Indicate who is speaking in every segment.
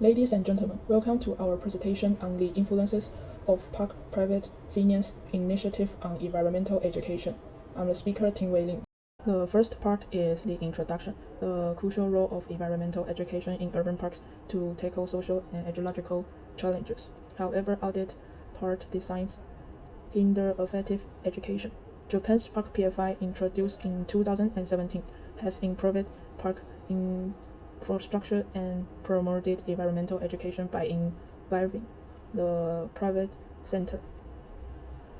Speaker 1: Ladies and gentlemen, welcome to our presentation on the influences of Park Private Finance Initiative on Environmental Education. I'm the speaker, Ting-Wei. The first part is the introduction, the crucial role of environmental education in urban parks to tackle social and ecological challenges. However, outdated park designs hinder effective education. Japan's Park PFI, introduced in 2017, has improved park infrastructure and promoted environmental education by involving the private sector.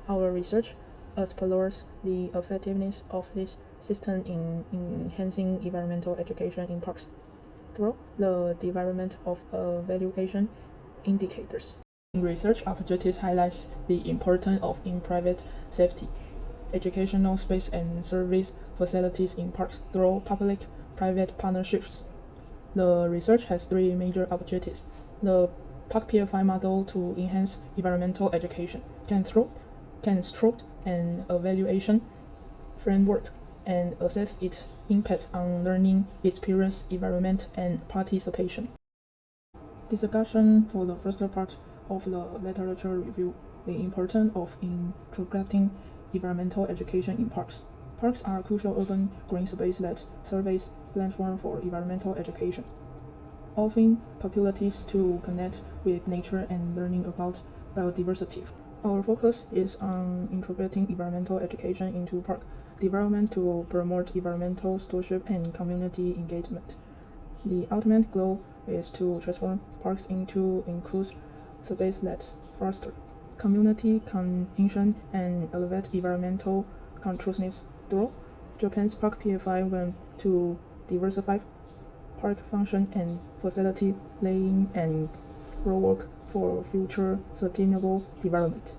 Speaker 1: Our research explores the effectiveness of this system in enhancing environmental education in parks through the development of evaluation indicators. Research objectives highlights the importance of in-private safety, educational space and service facilities in parks through public-private partnerships. The research has three major objectives. The Park PFI model to enhance environmental education can construct an evaluation framework and assess its impact on learning experience, environment, and participation. Discussion for the first part of the literature review, the importance of integrating environmental education in parks. Parks are crucial urban green space that serve as platform for environmental education, offering opportunities to connect with nature and learning about biodiversity. Our focus is on integrating environmental education into park development to promote environmental stewardship and community engagement. The ultimate goal is to transform parks into inclusive space that foster community cohesion and elevate environmental consciousness through Japan's Park PFI went to diversify park function and facility laying and groundwork for future sustainable development.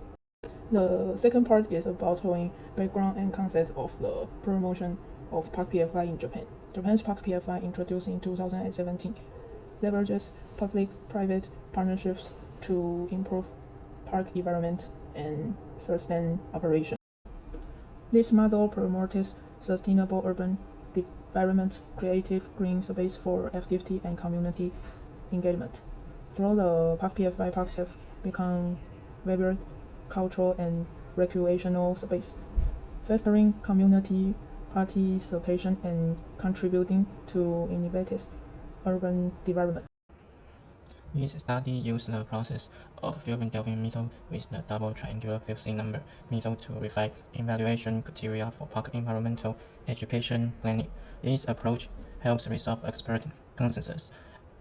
Speaker 1: The second part is about showing background and concepts of the promotion of Park PFI in Japan. Japan's Park PFI, introduced in 2017, leverages public-private partnerships to improve park environment and sustain operation. This model promotes sustainable urban development, creative green space for activity and community engagement. Through the Park PFI, parks have become vibrant cultural and recreational space, fostering community participation and contributing to innovative urban development.
Speaker 2: This study used the process of filtering method with the double triangular fusing number method to refine evaluation criteria for park environmental education planning. This approach helps resolve expert consensus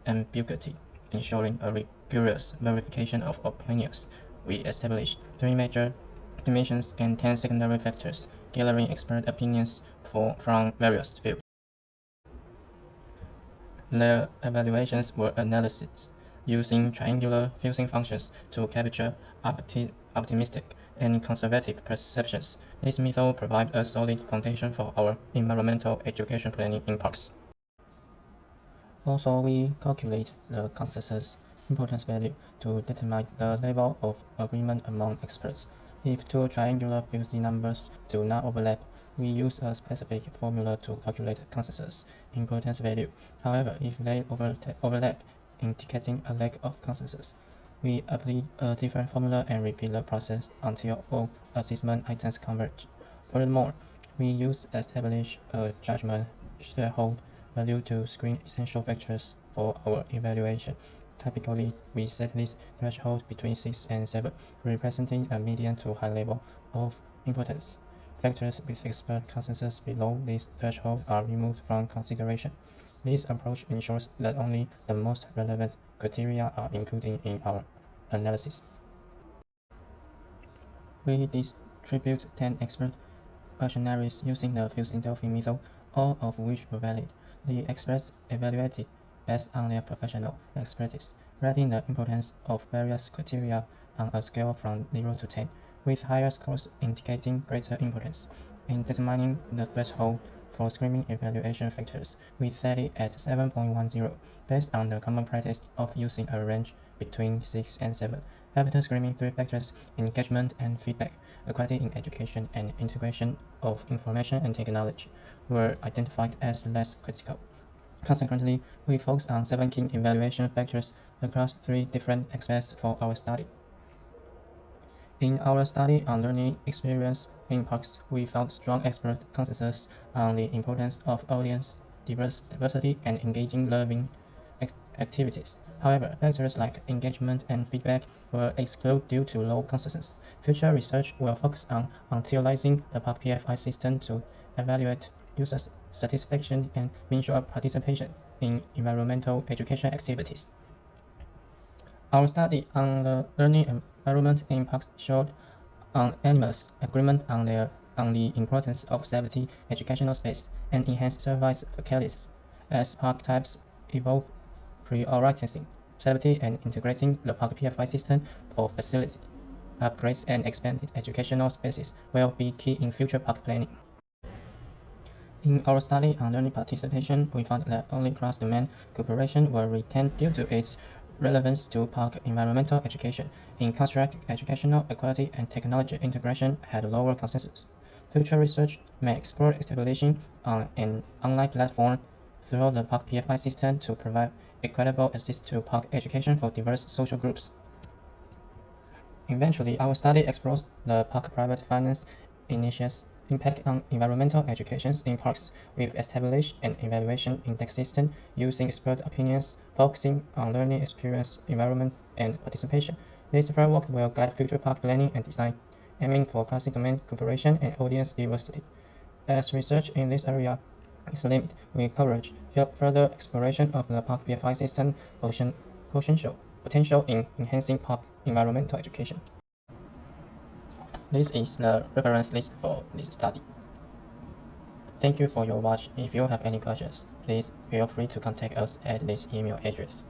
Speaker 2: ambiguity, ensuring a rigorous verification of opinions. We established 3 major dimensions and 10 secondary factors, gathering expert opinions from various fields. The evaluations were analyses using triangular fusing functions to capture optimistic and conservative perceptions. This method provides a solid foundation for our environmental education planning in parks. Also, we calculate the consensus importance value to determine the level of agreement among experts. If two triangular fusing numbers do not overlap, we use a specific formula to calculate consensus importance value. However, if they overlap, indicating a lack of consensus, we apply a different formula and repeat the process until all assessment items converge. Furthermore, we establish a judgment threshold value to screen essential factors for our evaluation. Typically, we set this threshold between 6 and 7, representing a medium to high level of importance. Factors with expert consensus below this threshold are removed from consideration. This approach ensures that only the most relevant criteria are included in our analysis. We distribute 10 expert questionnaires using the fusing Delphi method, all of which were valid. The experts evaluated based on their professional expertise, rating the importance of various criteria on a scale from 0 to 10, with higher scores indicating greater importance. In determining the threshold for screening evaluation factors, we set it at 7.10, based on the common practice of using a range between 6 and 7. After screening 3 factors, engagement and feedback, equity in education, and integration of information and technology, were identified as less critical. Consequently, we focused on 7 key evaluation factors across 3 different aspects for our study. In our study on learning experience in parks, we found strong expert consensus on the importance of audience diversity and engaging learning activities. However, factors like engagement and feedback were excluded due to low consensus. Future research will focus on utilizing the park PFI system to evaluate users' satisfaction and measure participation in environmental education activities. Our study on the learning environment in parks showed unanimous agreement on the importance of safety, educational space, and enhanced service facilities. As park types evolve, prioritizing safety and integrating the park PFI system for facility upgrades and expanded educational spaces will be key in future park planning. In our study on learning participation, we found that only cross-domain cooperation were retained due to its relevance to park environmental education. In contrast, educational equality and technology integration had lower consensus. Future research may explore establishing an online platform through the park PFI system to provide equitable access to park education for diverse social groups. Eventually, our study explores the park private finance initiatives impact on environmental education in parks. We've established an evaluation index system using expert opinions, focusing on learning experience, environment, and participation. This framework will guide future park planning and design, aiming for cross-domain cooperation and audience diversity. As research in this area is limited, we encourage further exploration of the park PFI system potential in enhancing park environmental education. This is the reference list for this study. Thank you for your watch. If you have any questions, please feel free to contact us at this email address.